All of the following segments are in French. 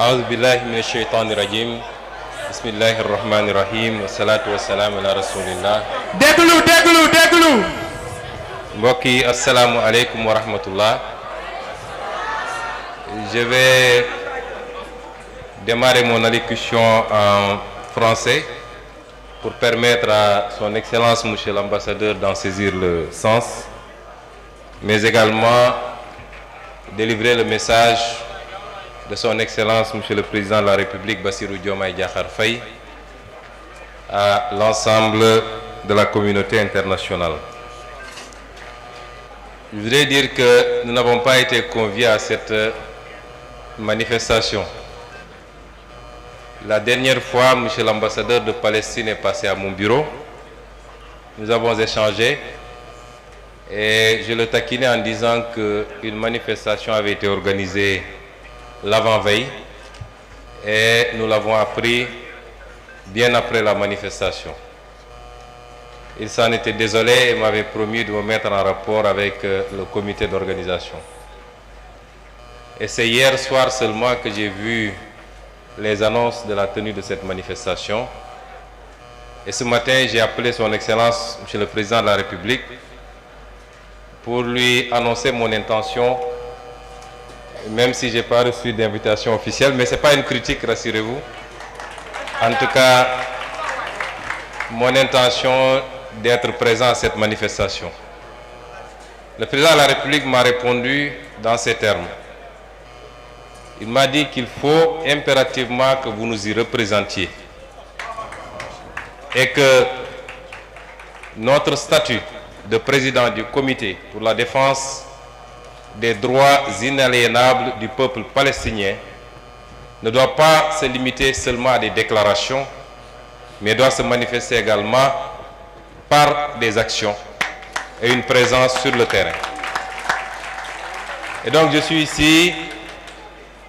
أعوذ بالله من الشيطان الرجيم بسم الله الرحمن الرحيم والصلاة والسلام على رسول الله. déglu. mbokk yi asalaamu aleykum wa rahmatullah. Je vais démarrer mon allocution en français pour permettre à son Excellence Monsieur l'ambassadeur d'en saisir le sens, mais également délivrer le message de son Excellence Monsieur le Président de la République Bassirou Diomaye Diakhar Faye à l'ensemble de la communauté internationale. Je voudrais dire que nous n'avons pas été conviés à cette manifestation. La dernière fois, Monsieur l'ambassadeur de Palestine est passé à mon bureau. Nous avons échangé et je le taquinais en disant qu'une manifestation avait été organisée l'avant-veille et nous l'avons appris bien après la manifestation. Il s'en était désolé et m'avait promis de me mettre en rapport avec le comité d'organisation. Et c'est hier soir seulement que j'ai vu les annonces de la tenue de cette manifestation. Et ce matin, j'ai appelé son Excellence, Monsieur le Président de la République, pour lui annoncer mon intention, même si je n'ai pas reçu d'invitation officielle, mais ce n'est pas une critique, rassurez-vous. En tout cas, mon intention d'être présent à cette manifestation. Le Président de la République m'a répondu dans ces termes. Il m'a dit qu'il faut impérativement que vous nous y représentiez et que notre statut de président du comité pour la défense des droits inaliénables du peuple palestinien ne doit pas se limiter seulement à des déclarations, mais doit se manifester également par des actions et une présence sur le terrain. Et donc je suis ici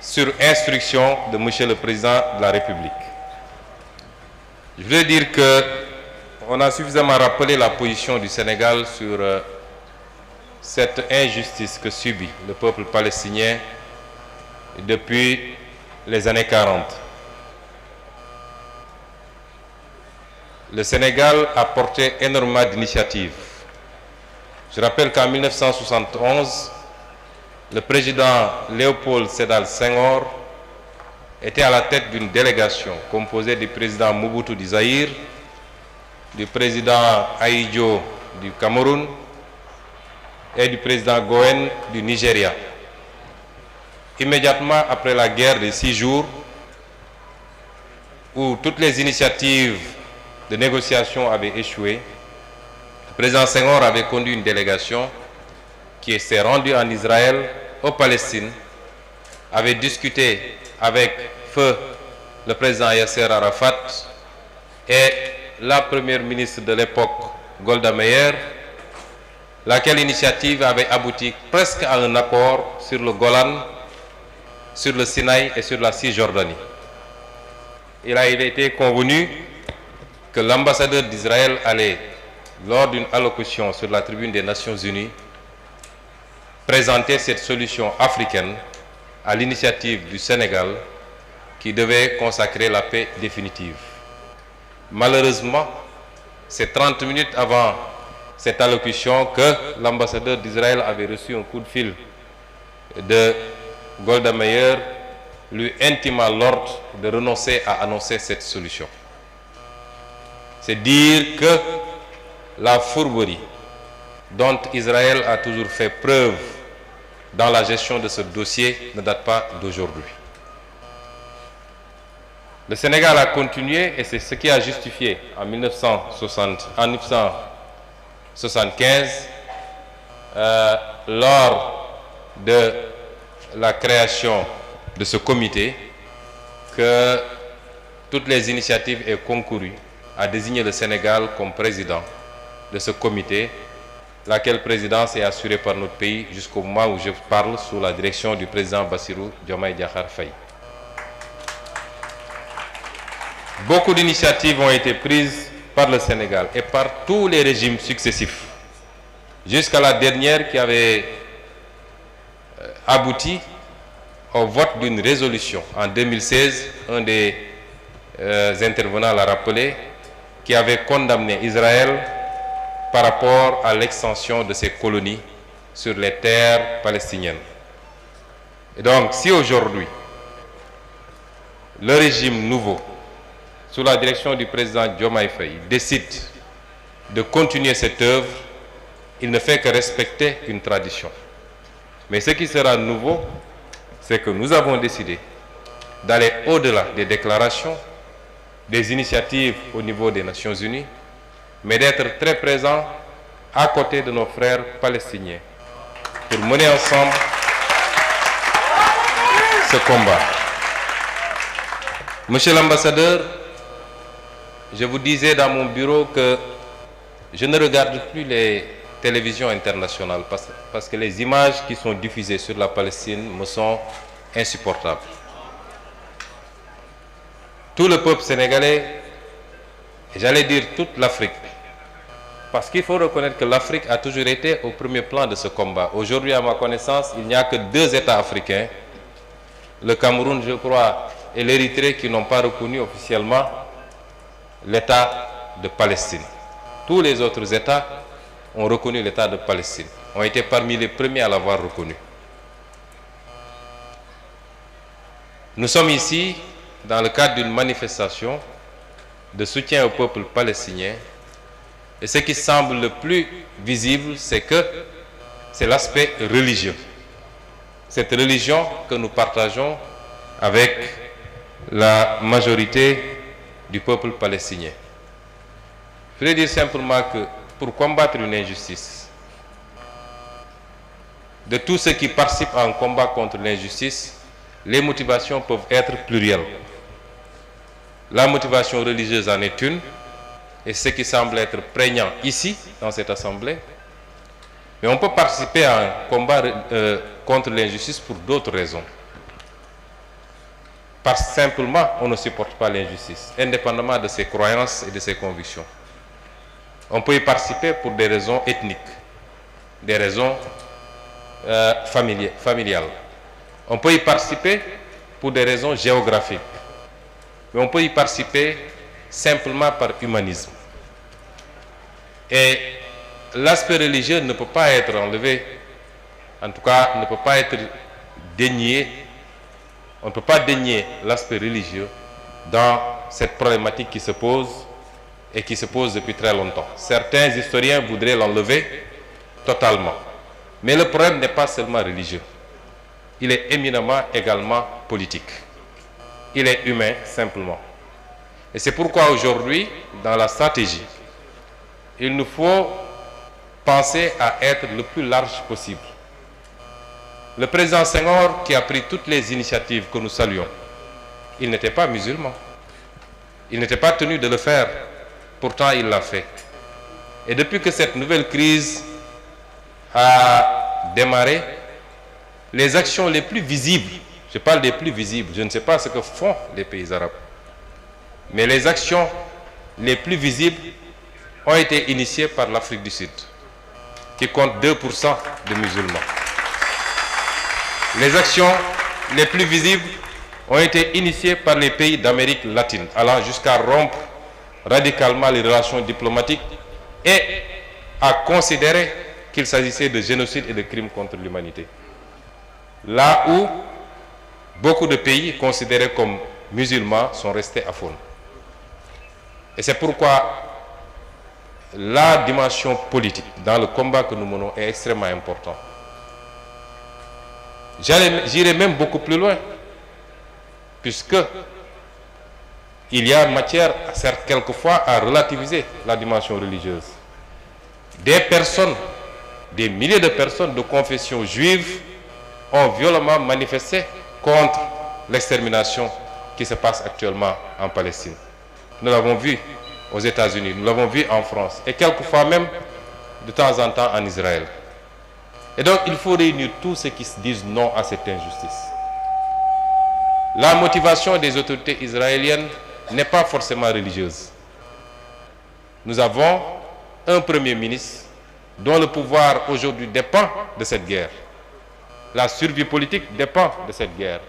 sur instruction de Monsieur le Président de la République. Je voulais dire qu'on a suffisamment rappelé la position du Sénégal sur cette injustice que subit le peuple palestinien depuis les années 40. Le Sénégal a porté énormément d'initiatives. Je rappelle qu'en 1971, le président Léopold Sédar Senghor était à la tête d'une délégation composée du président Mobutu du Zaïre, du président Ahidjo du Cameroun et du président Goen du Nigeria. Immédiatement après la guerre des 6 jours, où toutes les initiatives de négociation avaient échoué, le président Senghor avait conduit une délégation qui s'est rendue en Israël, au Palestine, avait discuté avec feu le président Yasser Arafat et la première ministre de l'époque, Golda Meir, laquelle initiative avait abouti presque à un accord sur le Golan, sur le Sinaï et sur la Cisjordanie. Il a été convenu que l'ambassadeur d'Israël allait, lors d'une allocution sur la tribune des Nations Unies, présenter cette solution africaine à l'initiative du Sénégal qui devait consacrer la paix définitive. Malheureusement, c'est 30 minutes avant cette allocution que l'ambassadeur d'Israël avait reçu un coup de fil de Golda Meir lui intimant l'ordre de renoncer à annoncer cette solution. C'est dire que la fourberie dont Israël a toujours fait preuve dans la gestion de ce dossier ne date pas d'aujourd'hui. Le Sénégal a continué et c'est ce qui a justifié en 1975, lors de la création de ce comité, que toutes les initiatives aient concouru à désigner le Sénégal comme président de ce comité, laquelle présidence est assurée par notre pays jusqu'au moment où je parle sous la direction du président Bassirou Diomaye Diakhar Faye. Beaucoup d'initiatives ont été prises par le Sénégal et par tous les régimes successifs, jusqu'à la dernière qui avait abouti au vote d'une résolution en 2016, un des intervenants l'a rappelé, qui avait condamné Israël par rapport à l'extension de ses colonies sur les terres palestiniennes. Et donc, si aujourd'hui, le régime nouveau, sous la direction du président Diomaye Faye, décide de continuer cette œuvre, il ne fait que respecter une tradition. Mais ce qui sera nouveau, c'est que nous avons décidé d'aller au-delà des déclarations, des initiatives au niveau des Nations Unies, mais d'être très présents à côté de nos frères palestiniens pour mener ensemble ce combat. Monsieur l'ambassadeur, je vous disais dans mon bureau que je ne regarde plus les télévisions internationales parce que les images qui sont diffusées sur la Palestine me sont insupportables. Tout le peuple sénégalais, et j'allais dire toute l'Afrique, parce qu'il faut reconnaître que l'Afrique a toujours été au premier plan de ce combat. Aujourd'hui, à ma connaissance, il n'y a que 2 États africains, le Cameroun, je crois, et l'Érythrée, qui n'ont pas reconnu officiellement l'État de Palestine. Tous les autres États ont reconnu l'État de Palestine, ont été parmi les premiers à l'avoir reconnu. Nous sommes ici dans le cadre d'une manifestation de soutien au peuple palestinien. Et ce qui semble le plus visible, c'est que c'est l'aspect religieux. Cette religion que nous partageons avec la majorité du peuple palestinien. Je voulais dire simplement que pour combattre une injustice, de tous ceux qui participent à un combat contre l'injustice, les motivations peuvent être plurielles. La motivation religieuse en est une, et ce qui semble être prégnant ici, dans cette assemblée. Mais on peut participer à un combat contre l'injustice pour d'autres raisons. Parce que simplement, on ne supporte pas l'injustice, indépendamment de ses croyances et de ses convictions. On peut y participer pour des raisons ethniques, des raisons familiales. On peut y participer pour des raisons géographiques. Mais on peut y participer simplement par humanisme. Et l'aspect religieux ne peut pas être enlevé, en tout cas ne peut pas être dénié. On ne peut pas dénier l'aspect religieux dans cette problématique qui se pose et qui se pose depuis très longtemps. Certains historiens voudraient l'enlever totalement. Mais le problème n'est pas seulement religieux. Il est éminemment également politique. Il est humain simplement. Et c'est pourquoi aujourd'hui, dans la stratégie, il nous faut penser à être le plus large possible. Le président Senghor, qui a pris toutes les initiatives que nous saluons, il n'était pas musulman. Il n'était pas tenu de le faire. Pourtant, il l'a fait. Et depuis que cette nouvelle crise a démarré, les actions les plus visibles, je parle des plus visibles, je ne sais pas ce que font les pays arabes, mais les actions les plus visibles ont été initiées par l'Afrique du Sud, qui compte 2% de musulmans. Les actions les plus visibles ont été initiées par les pays d'Amérique latine, allant jusqu'à rompre radicalement les relations diplomatiques et à considérer qu'il s'agissait de génocide et de crimes contre l'humanité. Là où beaucoup de pays considérés comme musulmans sont restés aphones. Et c'est pourquoi la dimension politique dans le combat que nous menons est extrêmement importante. J'irai même beaucoup plus loin, puisque il y a matière, certes quelquefois, à relativiser la dimension religieuse. Des personnes, des milliers de personnes de confession juive ont violemment manifesté contre l'extermination qui se passe actuellement en Palestine. Nous l'avons vu aux États-Unis, nous l'avons vu en France, et quelquefois même de temps en temps en Israël. Et donc il faut réunir tous ceux qui se disent non à cette injustice. La motivation des autorités israéliennes n'est pas forcément religieuse. Nous avons un Premier ministre dont le pouvoir aujourd'hui dépend de cette guerre. la survie politique dépend de cette guerre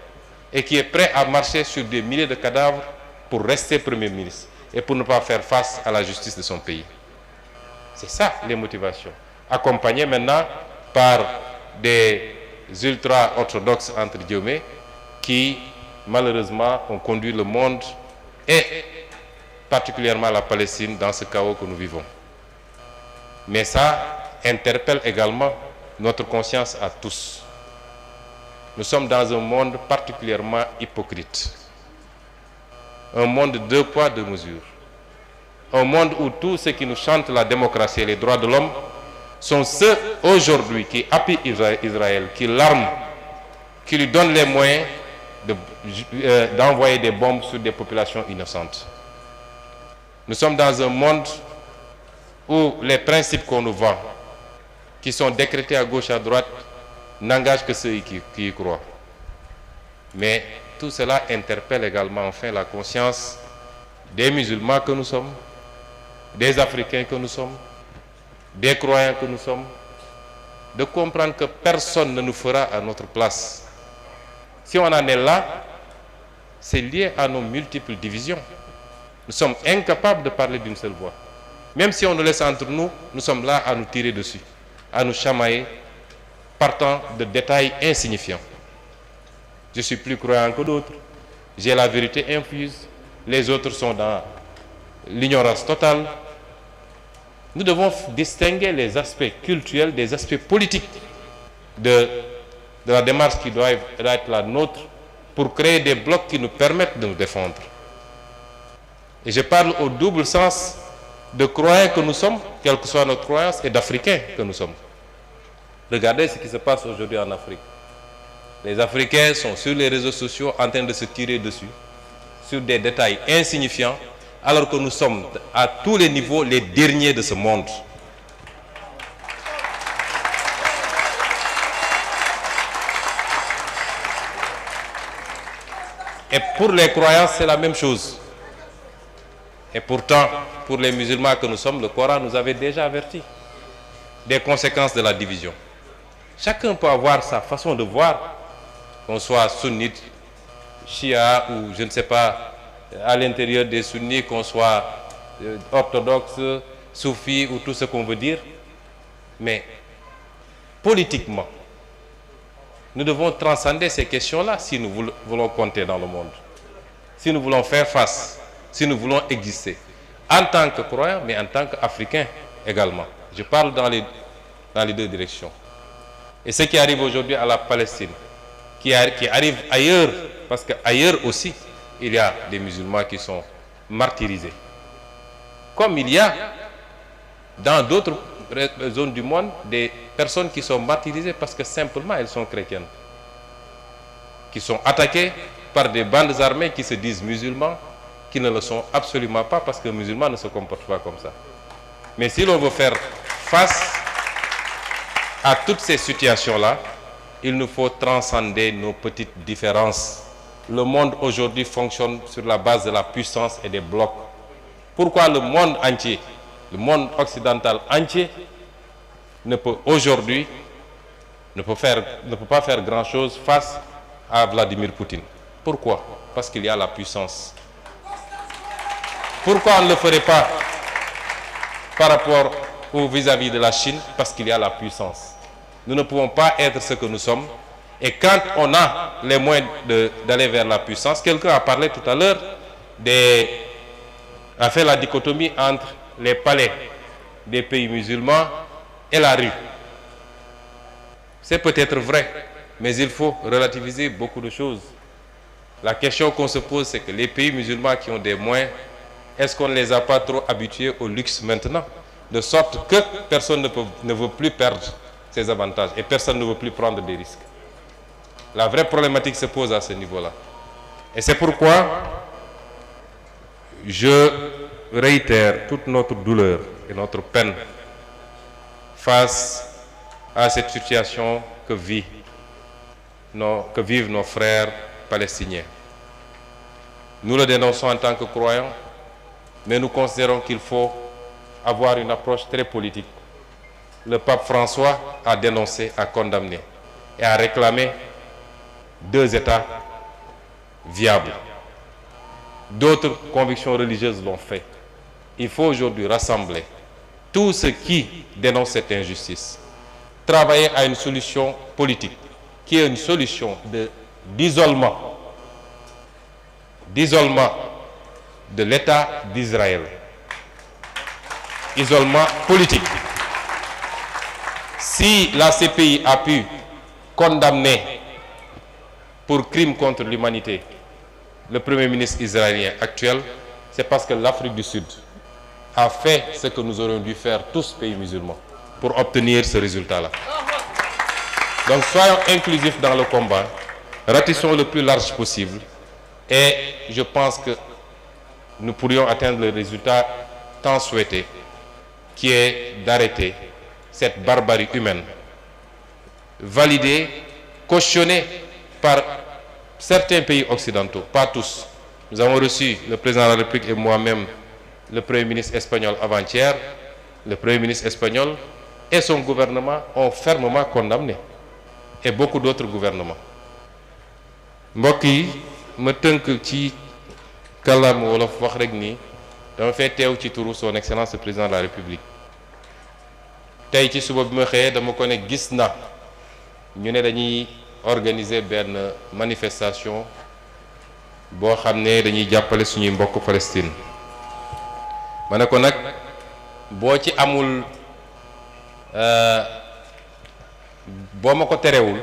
et qui est prêt à marcher sur des milliers de cadavres pour rester Premier ministre et pour ne pas faire face à la justice de son pays. C'est ça les motivations. Accompagné maintenant par des ultra-orthodoxes, entre guillemets, qui malheureusement ont conduit le monde et particulièrement la Palestine dans ce chaos que nous vivons. Mais ça interpelle également notre conscience à tous. Nous sommes dans un monde particulièrement hypocrite. Un monde de 2 poids, 2 mesures. Un monde où tous ceux qui nous chantent la démocratie et les droits de l'homme sont ceux aujourd'hui qui appuient Israël, qui l'arment, qui lui donnent les moyens d'envoyer des bombes sur des populations innocentes. Nous sommes dans un monde où les principes qu'on nous vend, qui sont décrétés à gauche et à droite, n'engagent que ceux qui y croient. Mais tout cela interpelle également enfin la conscience des musulmans que nous sommes, des Africains que nous sommes, des croyants que nous sommes, de comprendre que personne ne nous fera à notre place. Si on en est là, c'est lié à nos multiples divisions. Nous sommes incapables de parler d'une seule voix. Même si on nous laisse entre nous, nous sommes là à nous tirer dessus, à nous chamailler, partant de détails insignifiants. Je suis plus croyant que d'autres, j'ai la vérité infuse, les autres sont dans l'ignorance totale. Nous devons distinguer les aspects culturels des aspects politiques de la démarche qui doit être la nôtre pour créer des blocs qui nous permettent de nous défendre. Et je parle au double sens de croyants que nous sommes, quelle que soit notre croyance, et d'Africains que nous sommes. Regardez ce qui se passe aujourd'hui en Afrique. Les Africains sont sur les réseaux sociaux en train de se tirer dessus, sur des détails insignifiants, alors que nous sommes à tous les niveaux les derniers de ce monde. Et pour les croyants, c'est la même chose. Et pourtant, pour les musulmans que nous sommes, le Coran nous avait déjà averti des conséquences de la division. Chacun peut avoir sa façon de voir, qu'on soit sunnite, chia ou je ne sais pas, à l'intérieur des sunnis, qu'on soit orthodoxe, soufi ou tout ce qu'on veut dire. Mais politiquement, nous devons transcender ces questions-là si nous voulons compter dans le monde, si nous voulons faire face, si nous voulons exister, en tant que croyants, mais en tant qu'Africains également. Je parle dans les deux directions. Et ce qui arrive aujourd'hui à la Palestine, qui arrive ailleurs, parce qu'ailleurs aussi, il y a des musulmans qui sont martyrisés. Comme il y a dans d'autres zones du monde des personnes qui sont martyrisées parce que simplement elles sont chrétiennes, qui sont attaquées par des bandes armées qui se disent musulmans, qui ne le sont absolument pas parce que le musulman ne se comporte pas comme ça. Mais si l'on veut faire face à toutes ces situations-là, il nous faut transcender nos petites différences. Le monde aujourd'hui fonctionne sur la base de la puissance et des blocs. Pourquoi le monde entier, le monde occidental entier, ne peut aujourd'hui, ne peut pas faire grand-chose face à Vladimir Poutine? Pourquoi? Parce qu'il y a la puissance. Pourquoi on ne le ferait pas par rapport ou vis-à-vis de la Chine? Parce qu'il y a la puissance. Nous ne pouvons pas être ce que nous sommes. Et quand on a les moyens d'aller vers la puissance, quelqu'un a parlé tout à l'heure, a fait la dichotomie entre les palais des pays musulmans et la rue. C'est peut-être vrai, mais il faut relativiser beaucoup de choses. La question qu'on se pose, c'est que les pays musulmans qui ont des moyens, est-ce qu'on ne les a pas trop habitués au luxe maintenant? De sorte que personne ne veut plus perdre ses avantages et personne ne veut plus prendre des risques. La vraie problématique se pose à ce niveau-là. Et c'est pourquoi je réitère toute notre douleur et notre peine face à cette situation que vivent nos frères palestiniens. Nous le dénonçons en tant que croyants, mais nous considérons qu'il faut avoir une approche très politique. Le pape François a dénoncé, a condamné. et a réclamé 2 États viables. D'autres convictions religieuses l'ont fait. Il faut aujourd'hui rassembler tous ceux qui dénoncent cette injustice, travailler à une solution politique qui est une solution d'isolement de l'État d'Israël. Isolement politique. Si la CPI a pu condamner pour crime contre l'humanité le Premier ministre israélien actuel, c'est parce que l'Afrique du Sud a fait ce que nous aurions dû faire tous pays musulmans pour obtenir ce résultat-là. Donc soyons inclusifs dans le combat, ratissons le plus large possible et je pense que nous pourrions atteindre le résultat tant souhaité, qui est d'arrêter cette barbarie humaine, validée, cautionnée par certains pays occidentaux, pas tous. Nous avons reçu, le président de la République et moi-même, le Premier ministre espagnol avant-hier. Le Premier ministre espagnol et son gouvernement ont fermement condamné, et beaucoup d'autres gouvernements. mbokk yi ma tënk ci kàllaama wolof wax rek ni dama fay teew ci turu son excellence le président de la République. tey ci suba bi ma xëyee dama ko ne gis na ñu ne dañuy organiser benn manifestation boo xam ne dañuy jàppale suñuy mbokk Palestine. ma ne ko nag boo ci amul boo ma ko terewul